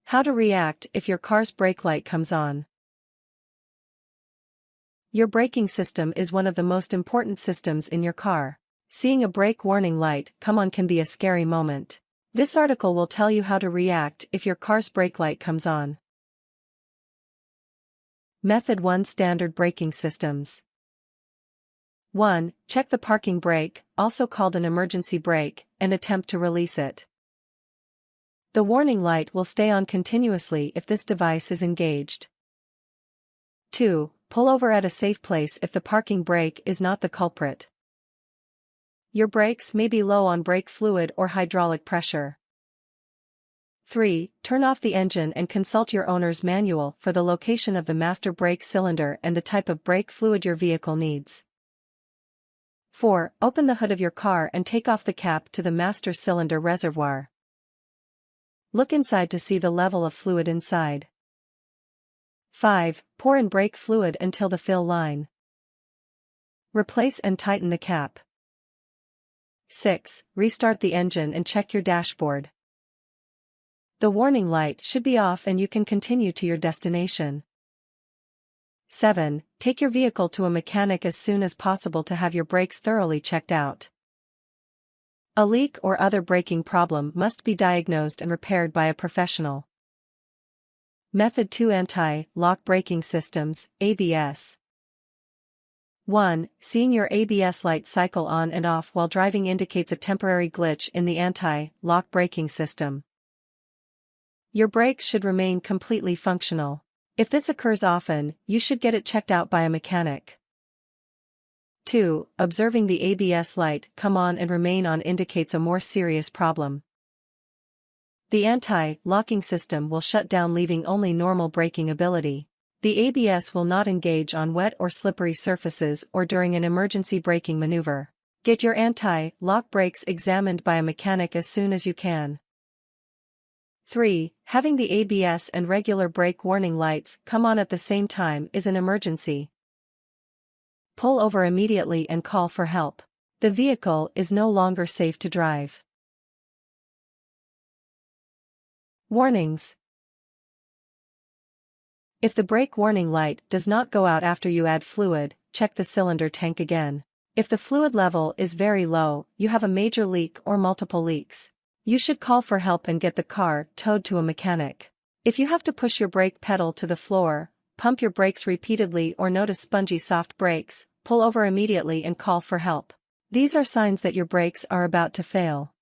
How to react if your car's brake light comes on. Your braking system is one of the most important systems in your car. Seeing a brake warning light come on can be a scary moment. This article will tell you how to react if your car's brake light comes on. Method 1. Standard braking systems. 1. Check the parking brake, also called an emergency brake, and attempt to release it. The warning light will stay on continuously if this device is engaged. 2. Pull over at a safe place if the parking brake is not the culprit. Your brakes may be low on brake fluid or hydraulic pressure. 3. Turn off the engine and consult your owner's manual for the location of the master brake cylinder and the type of brake fluid your vehicle needs. 4. Open the hood of your car and take off the cap to the master cylinder reservoir. Look inside to see the level of fluid inside. 5. Pour in brake fluid until the fill line. Replace and tighten the cap. 6. Restart the engine and check your dashboard. The warning light should be off and you can continue to your destination. 7. Take your vehicle to a mechanic as soon as possible to have your brakes thoroughly checked out. A leak or other braking problem must be diagnosed and repaired by a professional. Method 2. Anti-lock braking systems, ABS. 1. Seeing your ABS light cycle on and off while driving indicates a temporary glitch in the anti-lock braking system. Your brakes should remain completely functional. If this occurs often, you should get it checked out by a mechanic. 2. Observing the ABS light come on and remain on indicates a more serious problem. The anti-locking system will shut down, leaving only normal braking ability. The ABS will not engage on wet or slippery surfaces or during an emergency braking maneuver. Get your anti-lock brakes examined by a mechanic as soon as you can. 3. Having the ABS and regular brake warning lights come on at the same time is an emergency. Pull over immediately and call for help. The vehicle is no longer safe to drive. Warnings. If the brake warning light does not go out after you add fluid, check the cylinder tank again. If the fluid level is very low, you have a major leak or multiple leaks. You should call for help and get the car towed to a mechanic. If you have to push your brake pedal to the floor, pump your brakes repeatedly or notice spongy soft brakes, pull over immediately and call for help. These are signs that your brakes are about to fail.